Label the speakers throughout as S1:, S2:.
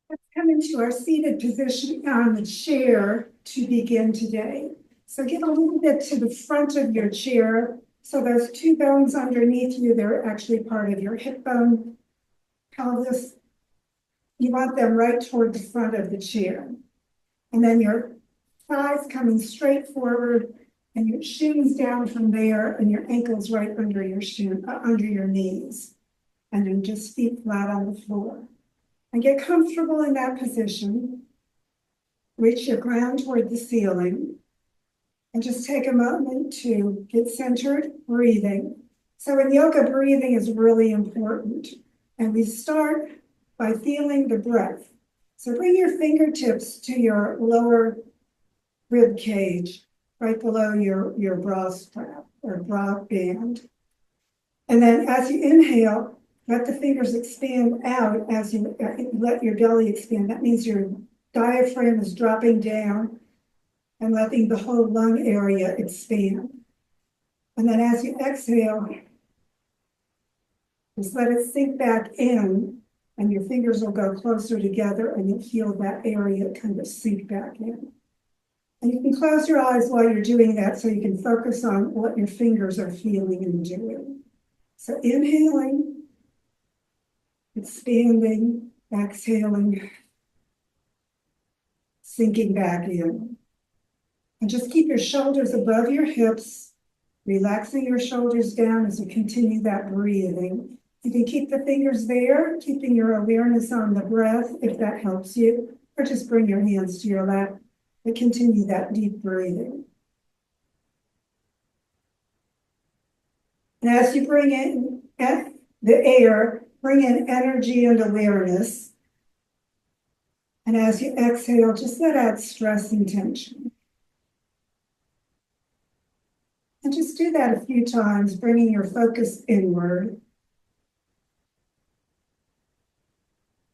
S1: Let's come into our seated position on the chair to begin today. So get a little bit to the front of your chair. So those two bones underneath you, they're actually part of your hip bone, pelvis. You want them right toward the front of the chair. And then your thighs coming straight forward and your shins down from there and your ankles right under your under your knees. And then just feet flat on the floor. And get comfortable in that position. Reach your ground toward the ceiling. And just take a moment to get centered, breathing. So in yoga, breathing is really important. And we start by feeling the breath. So bring your fingertips to your lower rib cage, right below your bra strap or bra band. And then as you inhale, let the fingers expand out as you let your belly expand. That means your diaphragm is dropping down and letting the whole lung area expand. And then as you exhale, just let it sink back in, and your fingers will go closer together and you'll feel that area kind of sink back in. And you can close your eyes while you're doing that so you can focus on what your fingers are feeling and doing. So inhaling, expanding, exhaling, sinking back in. And just keep your shoulders above your hips, relaxing your shoulders down as you continue that breathing. You can keep the fingers there, keeping your awareness on the breath if that helps you, or just bring your hands to your lap and continue that deep breathing. And as you bring in the air, bring in energy and awareness. And as you exhale, just let out stress and tension. And just do that a few times, bringing your focus inward.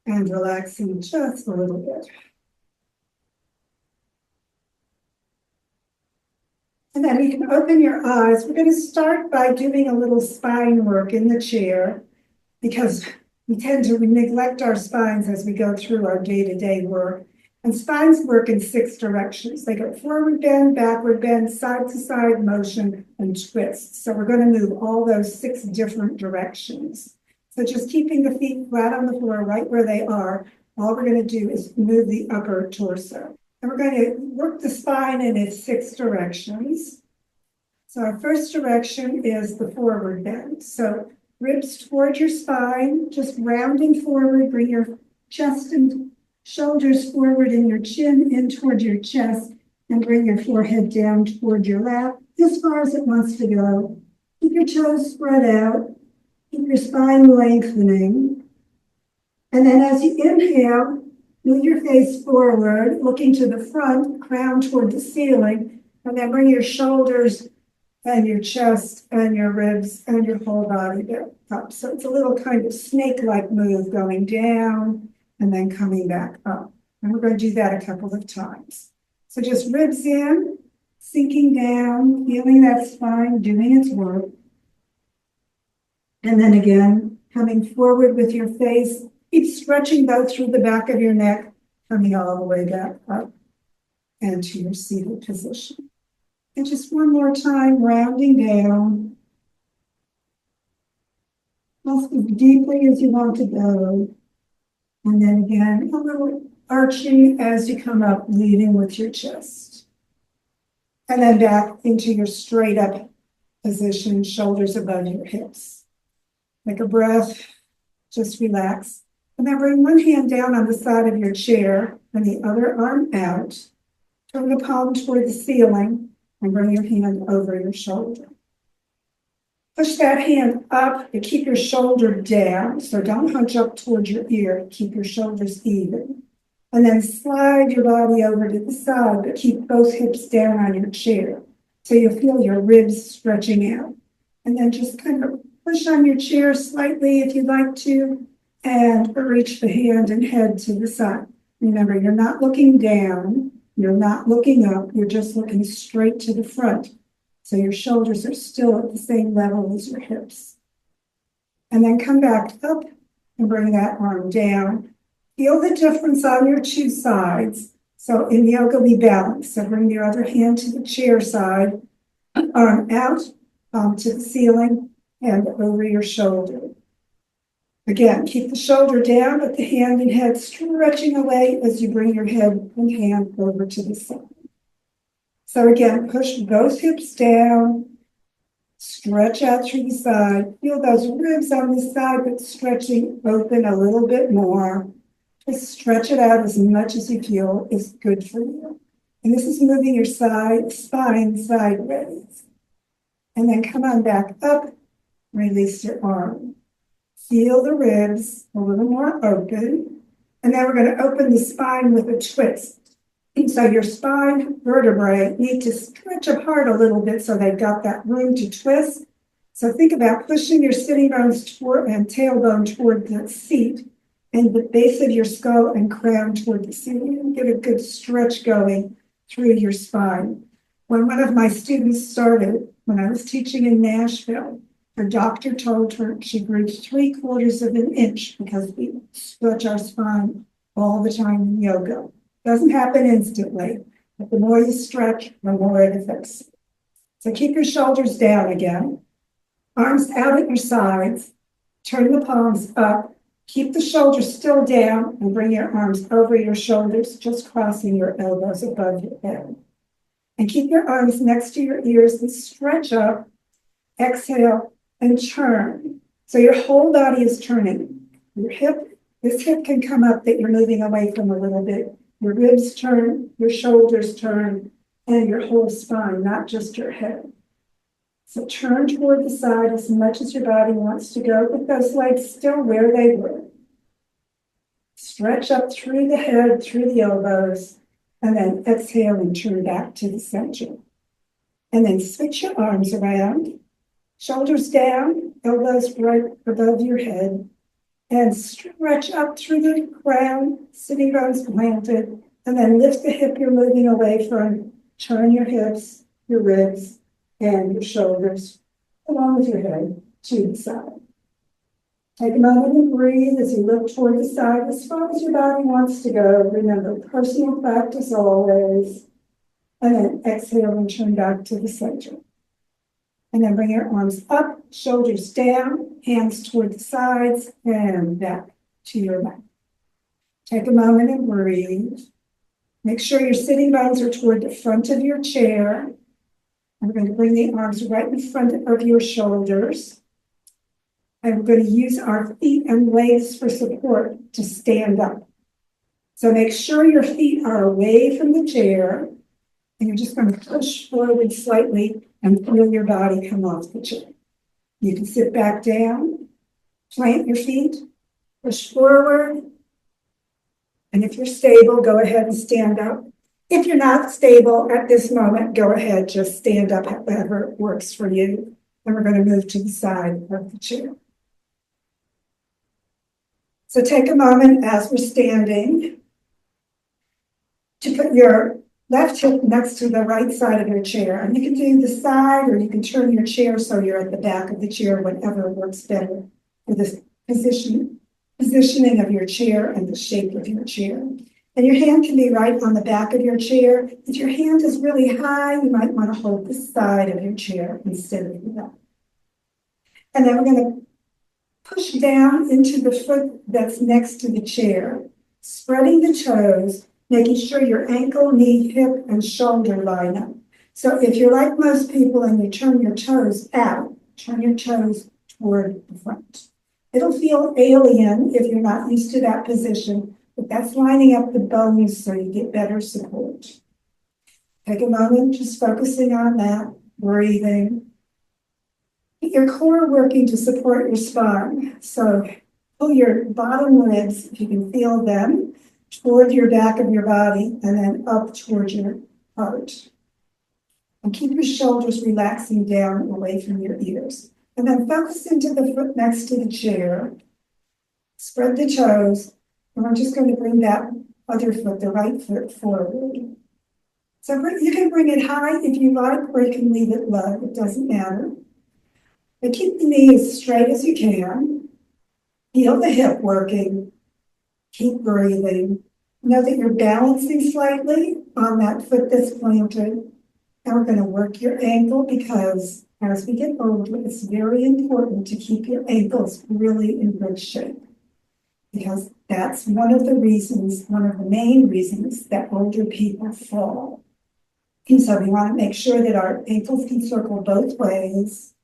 S1: And relaxing just a little bit. And then you can open your eyes. We're going to start by doing a little spine work in the chair because we tend to neglect our spines as we go through our day-to-day work. And spines work in 6 directions. They go forward bend, backward bend, side-to-side motion, and twist. So we're going to move all those 6 different directions. So just keeping the feet flat on the floor right where they are, all we're going to do is move the upper torso. And we're going to work the spine in its 6 directions. So our first direction is the forward bend. So ribs toward your spine, just rounding forward, bring your chest and shoulders forward and your chin in toward your chest, and bring your forehead down toward your lap as far as it wants to go. Keep your toes spread out. Keep your spine lengthening. And then as you inhale, move your face forward, looking to the front, crown toward the ceiling, and then bring your shoulders and your chest and your ribs and your whole body back up. So it's a little kind of snake-like move going down and then coming back up. And we're going to do that a couple of times. So just ribs in, sinking down, feeling that spine doing its work. And then again, coming forward with your face, keep stretching both through the back of your neck, coming all the way back up and to your seated position. And just one more time, rounding down. Just as deeply as you want to go. And then again, a little arching as you come up, leading with your chest. And then back into your straight up position, shoulders above your hips. Take a breath, just relax. And then bring one hand down on the side of your chair and the other arm out. Turn the palm toward the ceiling and bring your hand over your shoulder. Push that hand up and keep your shoulder down. So don't hunch up towards your ear. Keep your shoulders even. And then slide your body over to the side, but keep both hips down on your chair. So you'll feel your ribs stretching out. And then just kind of push on your chair slightly if you'd like to, and reach the hand and head to the side. Remember, you're not looking down, you're not looking up, you're just looking straight to the front. So your shoulders are still at the same level as your hips. And then come back up and bring that arm down. Feel the difference on your two sides. So in yoga, we balance. So bring your other hand to the chair side, arm out, palm to the ceiling, hand over your shoulder. Again, keep the shoulder down, but the hand and head stretching away as you bring your head and hand over to the side. So again, push both hips down, stretch out through the side. Feel those ribs on the side, but stretching open a little bit more. Just stretch it out as much as you feel is good for you. And this is moving your spine sideways. And then come on back up, release your arm. Feel the ribs a little more open. And then we're going to open the spine with a twist. And so your spine vertebrae need to stretch apart a little bit so they've got that room to twist. So think about pushing your sitting bones toward and tailbone toward the seat and the base of your skull and crown toward the ceiling. Get a good stretch going through your spine. When one of my students started, when I was teaching in Nashville, her doctor told her she grew 3/4 of an inch because we stretch our spine all the time in yoga. Doesn't happen instantly, but the more you stretch, the more it affects. So keep your shoulders down again, arms out at your sides, turn the palms up, keep the shoulders still down, and bring your arms over your shoulders, just crossing your elbows above your head. And keep your arms next to your ears and stretch up, exhale, and turn. So your whole body is turning. Your hip, this hip can come up that you're moving away from a little bit. Your ribs turn, your shoulders turn, and your whole spine, not just your head. So turn toward the side as much as your body wants to go, with those legs still where they were. Stretch up through the head, through the elbows, and then exhale and turn back to the center. And then switch your arms around, shoulders down, elbows right above your head, and stretch up through the crown, sitting bones planted, and then lift the hip you're moving away from. Turn your hips, your ribs, and your shoulders, along with your head, to the side. Take a moment and breathe as you look toward the side as far as your body wants to go. Remember, personal practice always. And then exhale and turn back to the center. And then bring your arms up, shoulders down, hands toward the sides, and back to your mat. Take a moment and breathe. Make sure your sitting bones are toward the front of your chair. And we're going to bring the arms right in front of your shoulders. And we're going to use our feet and legs for support to stand up. So make sure your feet are away from the chair. And you're just going to push forward slightly and feel your body come off the chair. You can sit back down, plant your feet, push forward. And if you're stable, go ahead and stand up. If you're not stable at this moment, go ahead, just stand up however works for you. And we're going to move to the side of the chair. So take a moment as we're standing to put your left hip next to the right side of your chair. And you can do the side, or you can turn your chair so you're at the back of the chair, whatever works better for this positioning of your chair and the shape of your chair. And your hand can be right on the back of your chair. If your hand is really high, you might want to hold the side of your chair instead of the back. And then we're going to push down into the foot that's next to the chair, spreading the toes, making sure your ankle, knee, hip, and shoulder line up. So if you're like most people and you turn your toes out, turn your toes toward the front. It'll feel alien if you're not used to that position, but that's lining up the bones so you get better support. Take a moment just focusing on that, breathing. Get your core working to support your spine. So pull your bottom ribs, if you can feel them, toward your back of your body and then up toward your heart. And keep your shoulders relaxing down away from your ears. And then focus into the foot next to the chair. Spread the toes. And we're just going to bring that other foot, the right foot, forward. So you can bring it high if you like, or you can leave it low. It doesn't matter. But keep the knee as straight as you can. Feel the hip working. Keep breathing. Know that you're balancing slightly on that foot that's planted. And we're going to work your ankle because as we get older, it's very important to keep your ankles really in good shape. Because that's one of the main reasons that older people fall. And so we want to make sure that our ankles can circle both ways.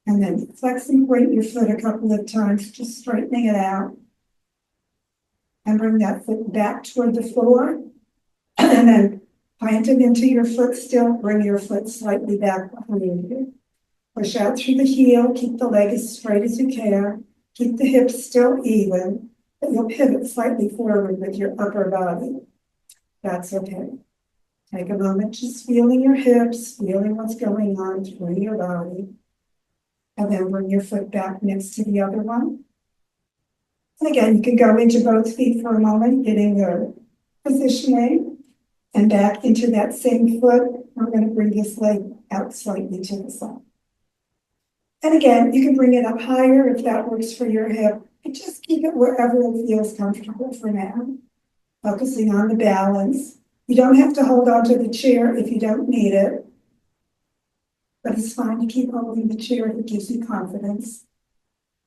S1: And then flex and point your foot a couple of times, just straightening it out. And bring that foot back toward the floor. And then plant it into your foot still. Bring your foot slightly back behind you. Push out through the heel. Keep the leg as straight as you can. Keep the hips still even. But you'll pivot slightly forward with your upper body. That's okay. Take a moment just feeling your hips, feeling what's going on through your body. And then bring your foot back next to the other one. And again, you can go into both feet for a moment, getting your positioning. And back into that same foot, we're going to bring this leg out slightly to the side. And again, you can bring it up higher if that works for your hip. And just keep it wherever it feels comfortable for now. Focusing on the balance. You don't have to hold on to the chair if you don't need it. But it's fine to keep holding the chair if it gives you confidence.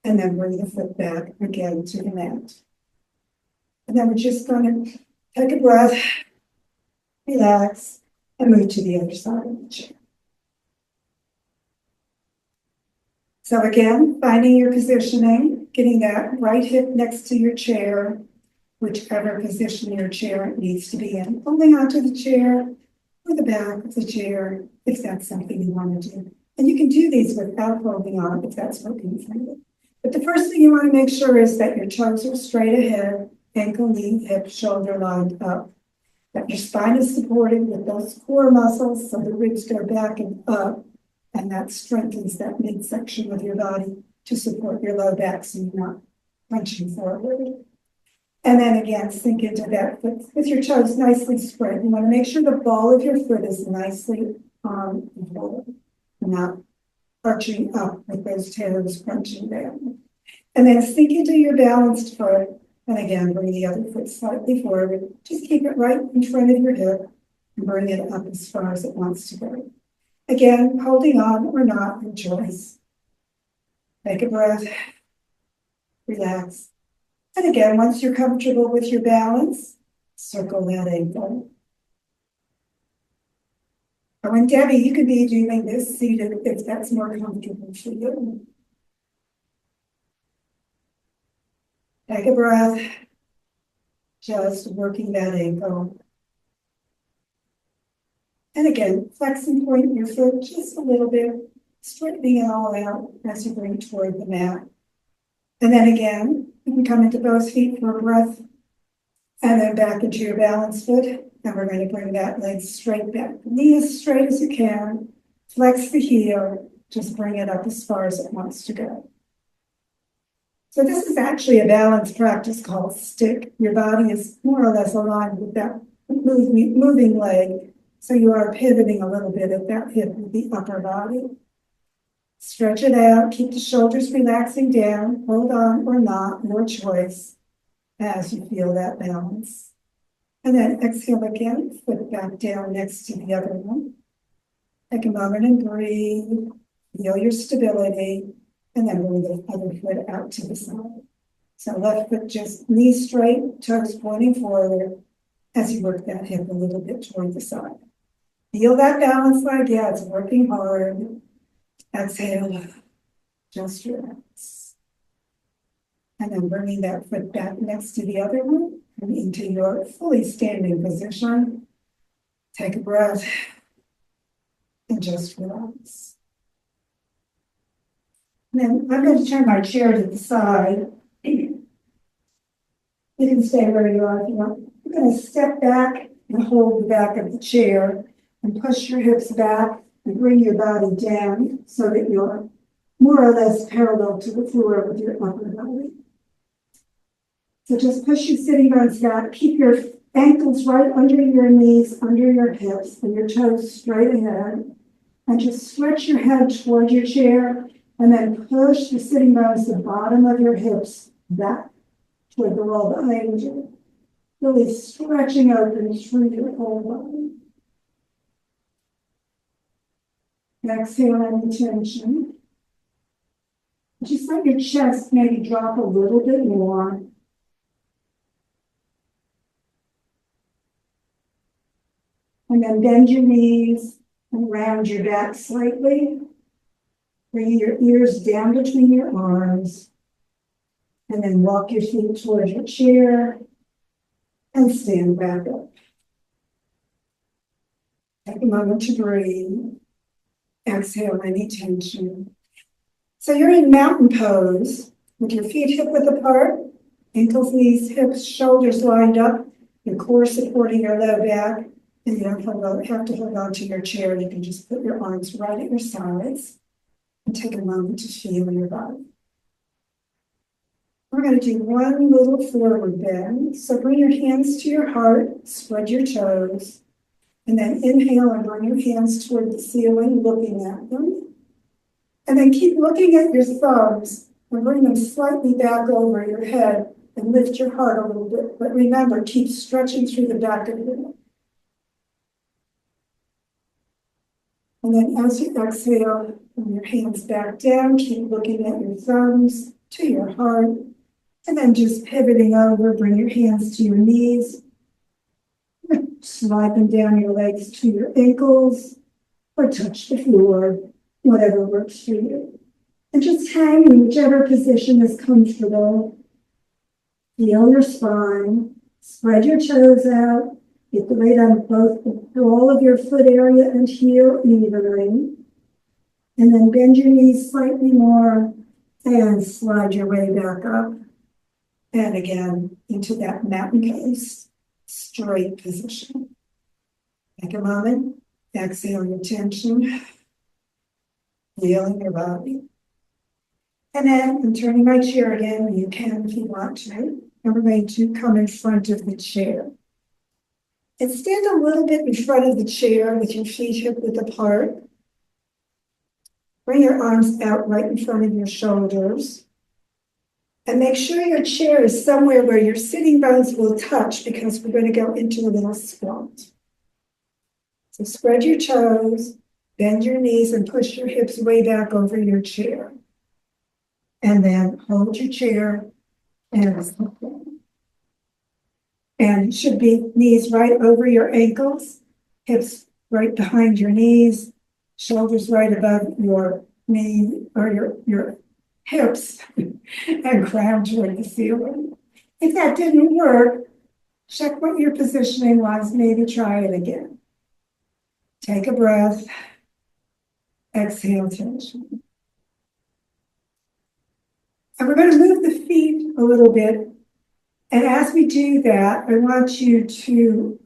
S1: And then bring the foot back again to the mat. And then we're just going to take a breath, relax, and move to the other side of the chair. So again, finding your positioning, getting that right hip next to your chair, whichever position your chair needs to be in. Holding onto the chair or the back of the chair, if that's something you want to do. And you can do these without holding on if that's working for you. But the first thing you want to make sure is that your toes are straight ahead, ankle, knee, hip, shoulder lined up. That your spine is supported with those core muscles so the ribs go back and up, and that strengthens that midsection of your body to support your low back so you're not punching forward. And then again, sink into that foot with your toes nicely spread. You want to make sure the ball of your foot is nicely on the floor, not arching up with those toes crunching down. And then sink into your balanced foot. And again, bring the other foot slightly forward. Just keep it right in front of your hip and bring it up as far as it wants to go. Again, holding on or not, your choice. Take a breath, relax. And again, once you're comfortable with your balance, circle that ankle. Or when Debbie, you could be doing this seated if that's more comfortable for you. Take a breath, just working that ankle. And again, flex and point your foot just a little bit, straightening it all out as you bring toward the mat. And then again, you can come into both feet for a breath, and then back into your balanced foot. And we're going to bring that leg straight back. Knee as straight as you can. Flex the heel, just bring it up as far as it wants to go. So this is actually a balance practice called stick. Your body is more or less aligned with that moving leg. So you are pivoting a little bit at that hip with the upper body. Stretch it out, keep the shoulders relaxing down, hold on or not, your choice, as you feel that balance. And then exhale again, foot back down next to the other one. Take a moment and breathe, feel your stability, and then bring the other foot out to the side. So left foot just knee straight, toes pointing forward as you work that hip a little bit toward the side. Feel that balance leg, yeah, it's working hard. Exhale, just relax. And then bringing that foot back next to the other one and into your fully standing position. Take a breath and just relax. And then I'm going to turn my chair to the side. You can stay where you are if you want. You're going to step back and hold the back of the chair and push your hips back and bring your body down so that you're more or less parallel to the floor with your upper body. So just push your sitting bones back. Keep your ankles right under your knees, under your hips, and your toes straight ahead. And just stretch your head toward your chair and then push the sitting bones, the bottom of your hips back toward the wall behind you. Really stretching open through your whole body. Exhale any tension. Just let your chest maybe drop a little bit more. And then bend your knees and round your back slightly. Bring your ears down between your arms. And then walk your feet towards your chair and stand back up. Take a moment to breathe. Exhale any tension. So you're in mountain pose with your feet hip width apart, ankles, knees, hips, shoulders lined up, your core supporting your low back, and you don't have to hold on to your chair. You can just put your arms right at your sides and take a moment to feel your body. We're going to do one little forward bend. So bring your hands to your heart, spread your toes, and then inhale and bring your hands toward the ceiling, looking at them. And then keep looking at your thumbs and bring them slightly back over your head and lift your heart a little bit. But remember, keep stretching through the back of your neck. And then as you exhale, bring your hands back down, keep looking at your thumbs to your heart. And then just pivoting over, bring your hands to your knees. Slide them down your legs to your ankles or touch the floor, whatever works for you. And just hang in whichever position is comfortable. Feel your spine, spread your toes out, get the weight on both all of your foot area and heel evenly. And then bend your knees slightly more and slide your way back up. And again, into that mountain pose, straight position. Take a moment, exhale your tension, feeling your body. And then I'm turning my chair again, you can if you want to. And we're going to come in front of the chair. And stand a little bit in front of the chair with your feet hip width apart. Bring your arms out right in front of your shoulders. And make sure your chair is somewhere where your sitting bones will touch because we're going to go into a little squat. So spread your toes, bend your knees, and push your hips way back over your chair. And then hold your chair and sit down. And it should be knees right over your ankles, hips right behind your knees, shoulders right above your knee or your hips, and crown toward the ceiling. If that didn't work, check what your positioning was, maybe try it again. Take a breath, exhale tension. And we're going to move the feet a little bit. And as we do that, I want you to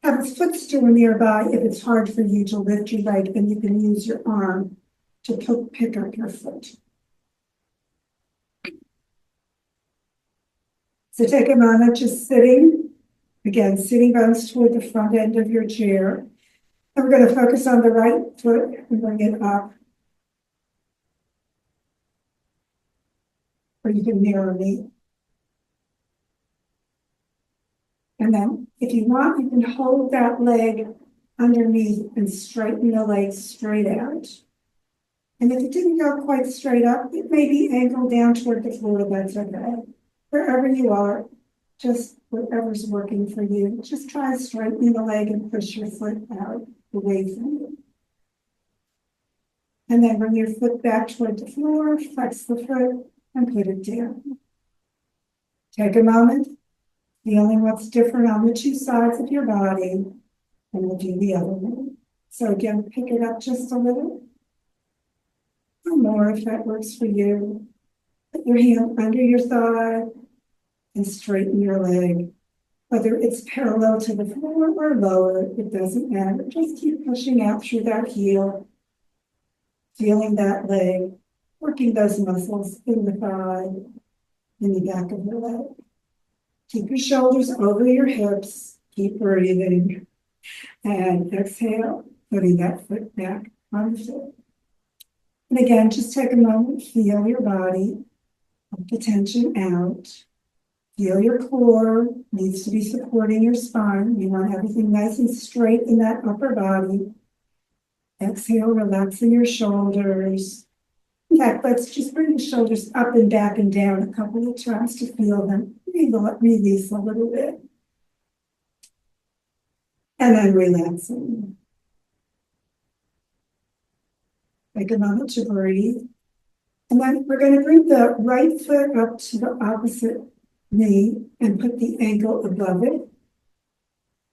S1: have a footstool nearby if it's hard for you to lift your leg, and you can use your arm to pick up your foot. So take a moment just sitting, again, sitting bones toward the front end of your chair. And we're going to focus on the right foot and bring it up. Or you can mirror me. And then if you want, you can hold that leg underneath and straighten the leg straight out. And if it didn't go quite straight up, it may be angled down toward the floor, that's okay. Wherever you are, just whatever's working for you. Just try straightening the leg and push your foot out away from you. And then bring your foot back toward the floor, flex the foot, and put it down. Take a moment, feeling what's different on the two sides of your body, and we'll do the other one. So again, pick it up just a little, or more if that works for you. Put your hand under your thigh and straighten your leg. Whether it's parallel to the floor or lower, it doesn't matter. Just keep pushing out through that heel, feeling that leg, working those muscles in the thigh, in the back of your leg. Keep your shoulders over your hips. Keep breathing. And exhale, putting that foot back on the foot. And again, just take a moment, feel your body, put the tension out. Feel your core needs to be supporting your spine. You want everything nice and straight in that upper body. Exhale, relaxing your shoulders. In fact, let's just bring the shoulders up and back and down a couple of times to feel them. Release a little bit. And then relaxing. Take a moment to breathe. And then we're going to bring the right foot up to the opposite knee and put the ankle above it.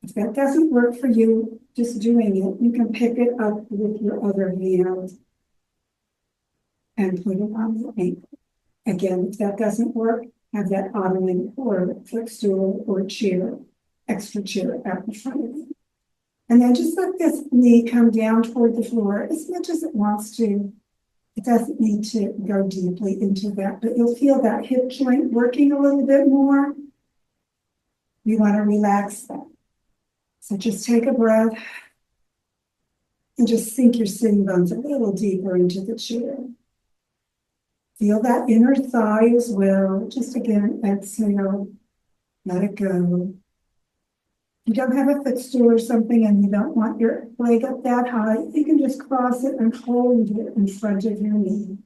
S1: If that doesn't work for you, just doing it, you can pick it up with your other hand and put it on the ankle. Again, if that doesn't work, have that ottoman or footstool or chair, extra chair out in front of you. And then just let this knee come down toward the floor as much as it wants to. It doesn't need to go deeply into that, but you'll feel that hip joint working a little bit more. You want to relax that. So just take a breath and just sink your sitting bones a little deeper into the chair. Feel that inner thigh as well. Just again, exhale, let it go. You don't have a footstool or something and you don't want your leg up that high, you can just cross it and hold it in front of your knee.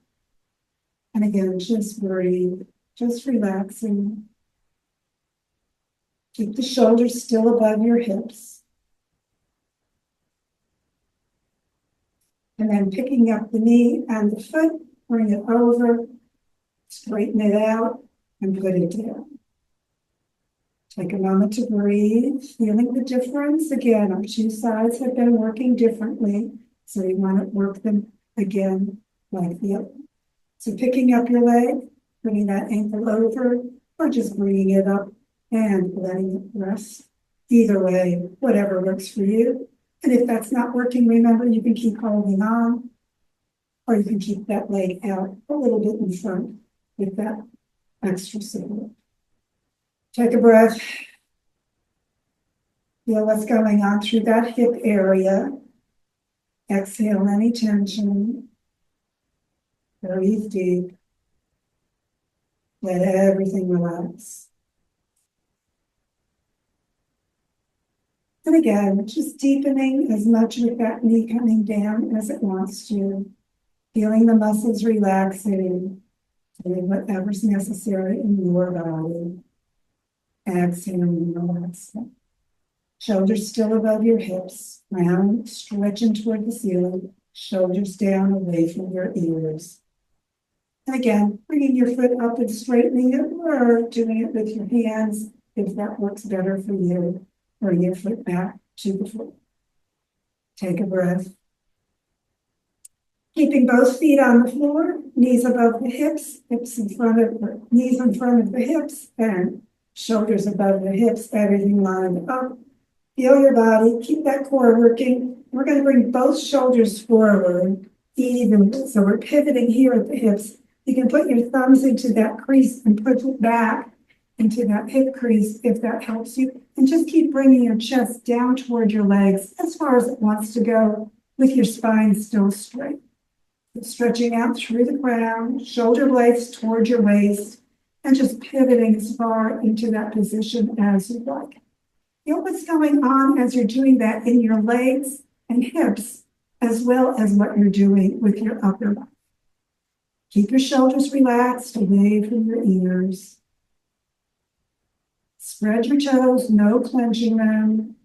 S1: And again, just breathe, just relaxing. Keep the shoulders still above your hips. And then picking up the knee and the foot, bring it over, straighten it out, and put it down. Take a moment to breathe, feeling the difference. Again, our two sides have been working differently, so you want to work them again like the other. So picking up your leg, bringing that ankle over, or just bringing it up and letting it rest. Either way, whatever works for you. And if that's not working, remember you can keep holding on, or you can keep that leg out a little bit in front with that extra support. Take a breath. Feel what's going on through that hip area. Exhale any tension. Breathe deep. Let everything relax. And again, just deepening as much with that knee coming down as it wants to. Feeling the muscles relaxing. Doing whatever's necessary in your body. Exhaling, relaxing. Shoulders still above your hips. Round, stretching toward the ceiling. Shoulders down away from your ears. And again, bringing your foot up and straightening it, or doing it with your hands if that works better for you. Bring your foot back to the floor. Take a breath. Keeping both feet on the floor, knees above the hips, knees in front of the hips, and shoulders above the hips, everything lined up. Feel your body, keep that core working. We're going to bring both shoulders forward evenly. So we're pivoting here at the hips. You can put your thumbs into that crease and push it back into that hip crease if that helps you. And just keep bringing your chest down toward your legs as far as it wants to go with your spine still straight. Stretching out through the crown, shoulder blades toward your waist, and just pivoting as far into that position as you like. Feel what's going on as you're doing that in your legs and hips, as well as what you're doing with your upper body. Keep your shoulders relaxed away from your ears. Spread your toes, no clenching them,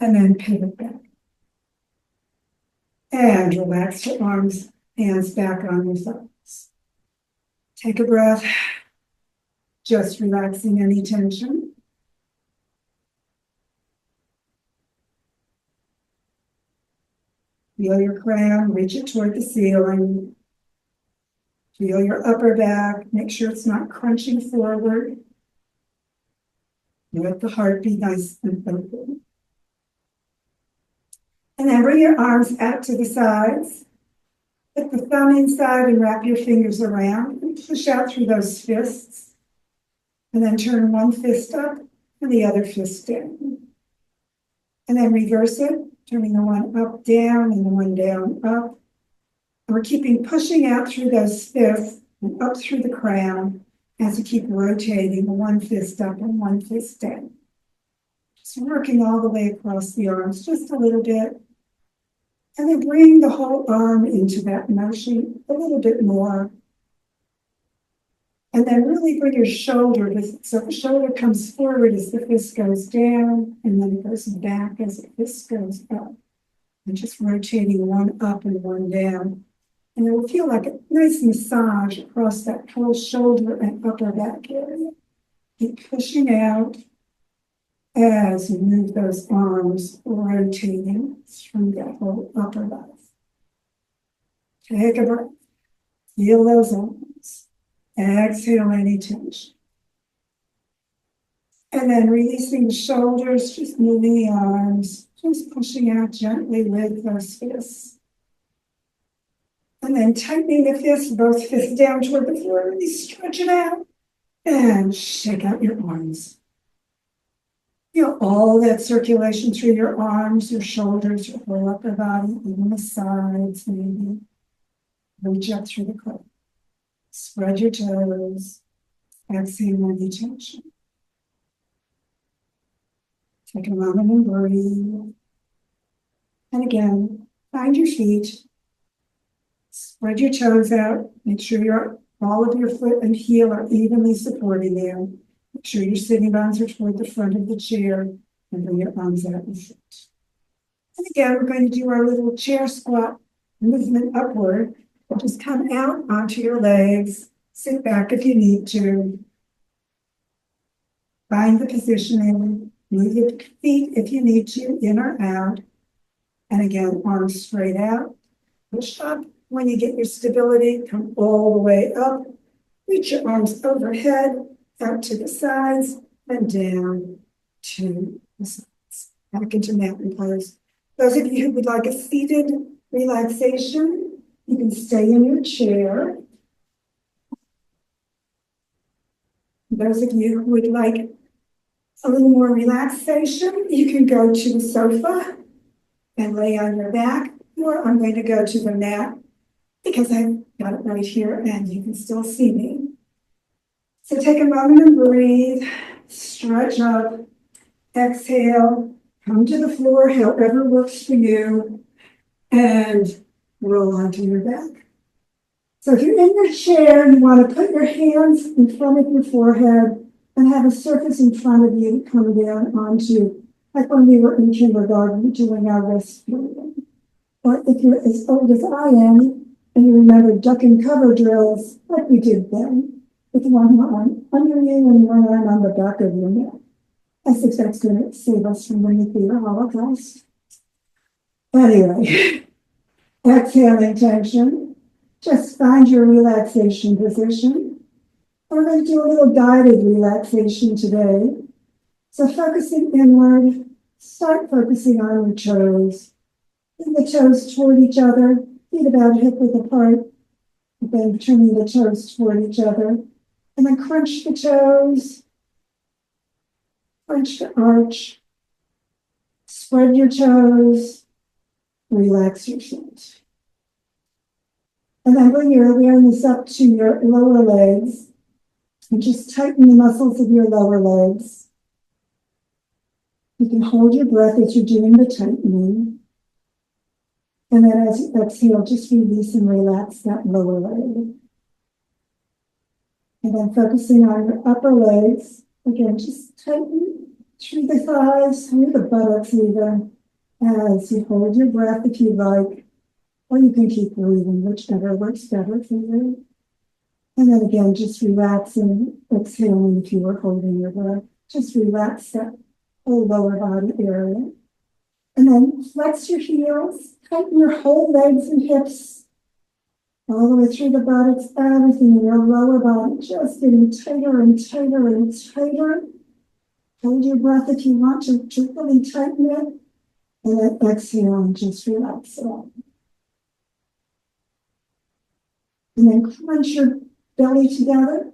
S1: and then pivot back. And relax your arms, hands back on your thighs. Take a breath, just relaxing any tension. Feel your crown, reach it toward the ceiling. Feel your upper back, make sure it's not crunching forward. Let the heart be nice and open. And then bring your arms out to the sides. Put the thumb inside and wrap your fingers around and push out through those fists. And then turn one fist up and the other fist down. And then reverse it, turning the one up, down, and the one down, up. And we're keeping pushing out through those fists and up through the crown. as you keep rotating one fist up and one fist down. Just working all the way across the arms just a little bit. And then bring the whole arm into that motion a little bit more. And then really bring your shoulder, so the shoulder comes forward as the fist goes down, and then it goes back as the fist goes up. And just rotating one up and one down. And it will feel like a nice massage across that whole shoulder and upper back area. Keep pushing out as you move those arms, rotating through that whole upper body. Take a breath. Feel those arms. Exhale any tension. And then releasing the shoulders, just moving the arms, just pushing out gently with those fists. And then tightening the fists, both fists down toward the floor, really stretch it out. And shake out your arms. Feel all that circulation through your arms, your shoulders, your whole upper body, even the sides, maybe. Reach up through the core. Spread your toes. Exhale any tension. Take a moment and breathe. And again, find your feet. Spread your toes out. Make sure all of your foot and heel are evenly supporting you. Make sure your sitting bones are toward the front of the chair, and bring your arms out in front. And again, we're going to do our little chair squat movement upward. Just come out onto your legs. Sit back if you need to. Find the positioning. Move your feet if you need to, in or out. And again, arms straight out. Push up. When you get your stability, come all the way up. Reach your arms overhead, out to the sides, and down to the sides. Back into mountain pose. Those of you who would like a seated relaxation, you can stay in your chair. Those of you who would like a little more relaxation, you can go to the sofa and lay on your back, or I'm going to go to the mat because I've got it right here and you can still see me. So take a moment and breathe, stretch up, exhale, come to the floor, however works for you, and roll onto your back. So if you're in your chair, you want to put your hands in front of your forehead and have a surface in front of you come down onto, like when we were in kindergarten doing our wrist breathing. Or if you're as old as I am, and you remember duck and cover drills, like we did then, with one arm under you and one arm on the back of your neck. I think that's going to save us from the nuclear holocaust. Anyway, exhaling tension. Just find your relaxation position. We're going to do a little guided relaxation today. So focusing inward, start focusing on your toes. Bring the toes toward each other, feet about hip width apart. Then turning the toes toward each other. And then crunch the toes. Crunch the arch. Spread your toes. Relax your feet. And then bring your awareness up to your lower legs. And just tighten the muscles of your lower legs. You can hold your breath as you're doing the tightening. And then as you exhale, just release and relax that lower leg. And then focusing on your upper legs. Again, just tighten through the thighs, through the buttocks even, as you hold your breath if you like. Or you can keep breathing, whichever works better for you. And then again, just relaxing, exhaling if you were holding your breath. Just relax that whole lower body area. And then flex your heels, tighten your whole legs and hips, all the way through the buttocks, everything in your lower body, just getting tighter and tighter and tighter. Hold your breath if you want to really tighten it. And then exhale and just relax it all. And then crunch your belly together.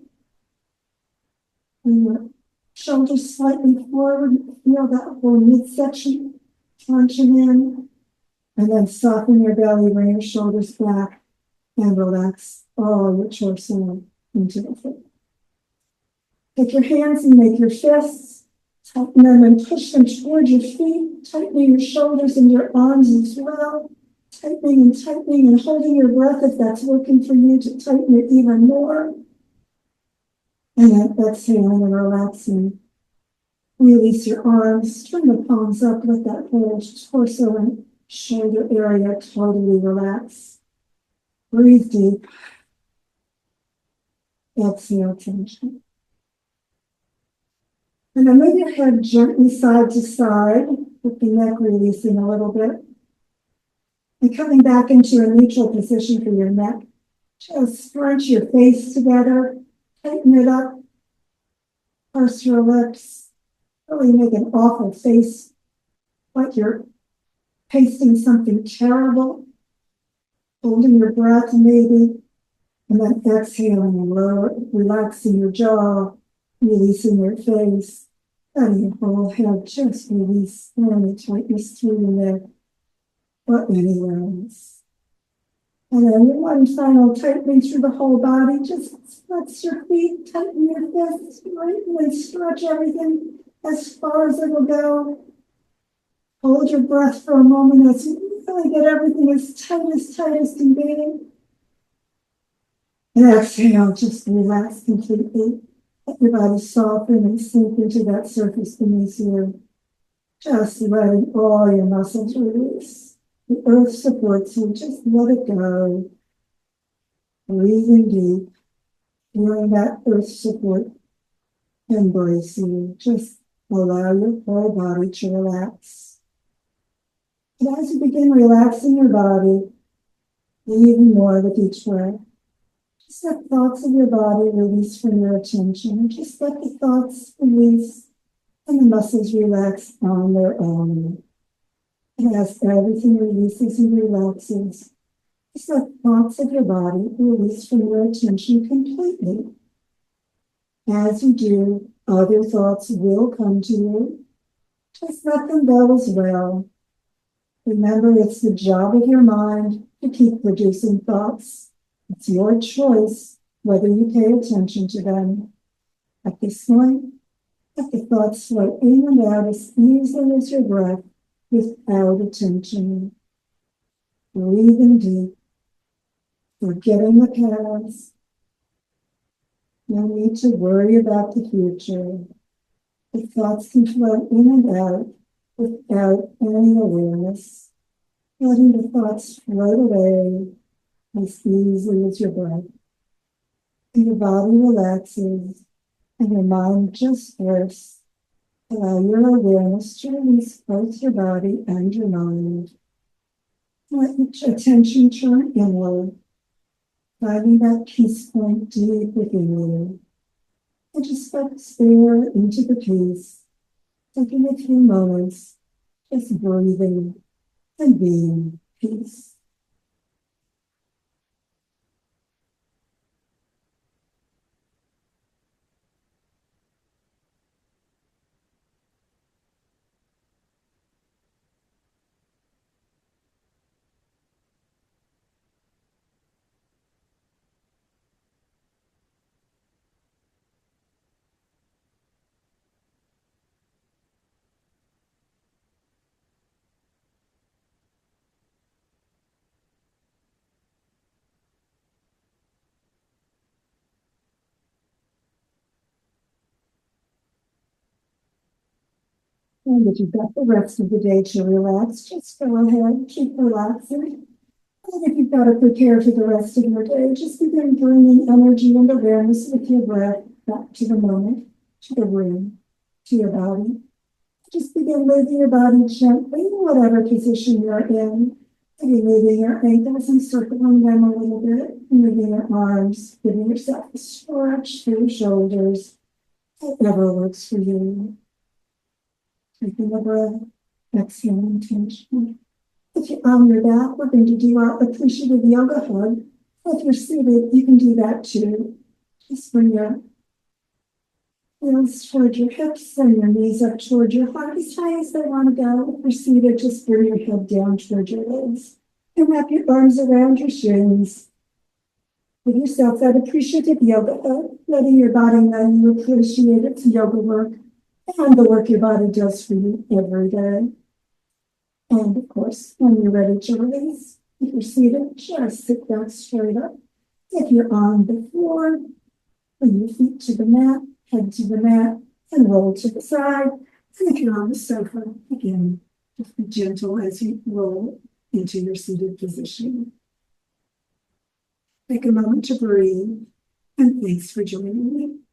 S1: And your shoulders slightly forward. Feel that whole midsection crunching in. And then soften your belly, bring your shoulders back, and relax all your torso into the floor. Take your hands and make your fists. Tighten them and push them toward your feet, tightening your shoulders and your arms as well. Tightening and holding your breath if that's working for you to tighten it even more. And then exhaling and relaxing. Release your arms, turn the palms up, let that whole torso and shoulder area totally relax. Breathe deep. Exhale tension. And then move your head gently side to side, with the neck releasing a little bit. And coming back into a neutral position for your neck. Just scrunch your face together, tighten it up, purse your lips, really make an awful face, like you're tasting something terrible, holding your breath maybe, and then exhaling and relaxing your jaw, releasing your face, letting your whole head just release any tightness through your neck or anywhere else. And then one final tightening through the whole body. Just flex your feet, tighten your fists, really stretch everything as far as it'll go. Hold your breath for a moment as you really get everything as tight as can be. And exhale, just relax completely. Let your body soften and sink into that surface beneath you. Just letting all your muscles release. The earth supports you, just let it go. Breathing deep, feeling that earth support embrace you. Just allow your whole body to relax. And as you begin relaxing your body, even more with each breath, just let thoughts of your body release from your attention. Just let the thoughts release and the muscles relax on their own. And as everything releases and relaxes, just let thoughts of your body release from your attention completely. As you do, other thoughts will come to you. Just let them go as well. Remember, it's the job of your mind to keep producing thoughts. It's your choice whether you pay attention to them. At this point, let the thoughts flow in and out as easily as your breath without attention. Breathing deep, forgetting the past. No need to worry about the future. The thoughts can flow in and out without any awareness, letting the thoughts float away as easily as your breath. And your body relaxes and your mind just drifts. Allow your awareness to release both your body and your mind. Let your attention turn inward, finding that peace point deep within you. And just stare into the peace, taking a few moments, just breathing and being peace. And if you've got the rest of the day to relax, just go ahead, keep relaxing. And if you've got to prepare for the rest of your day, just begin bringing energy and awareness with your breath back to the moment, to the room, to your body. Just begin moving your body gently in whatever position you're in. Maybe moving your ankles and circling them a little bit, moving your arms, giving yourself a stretch through your shoulders, whatever works for you. Taking a breath, exhaling tension. If you're on your back, we're going to do our appreciative yoga hug. If you're seated, you can do that too. Just bring your heels toward your hips and your knees up toward your heart as high as they want to go. If you're seated, just bring your head down toward your legs and wrap your arms around your shins. Give yourself that appreciative yoga, letting your body know you appreciate its yoga work and the work your body does for you every day. And of course, when you're ready to release, if you're seated, just sit back straight up. If you're on the floor, bring your feet to the mat, head to the mat, and roll to the side. And if you're on the sofa, again, just be gentle as you roll into your seated position. Take a moment to breathe, and thanks for joining me.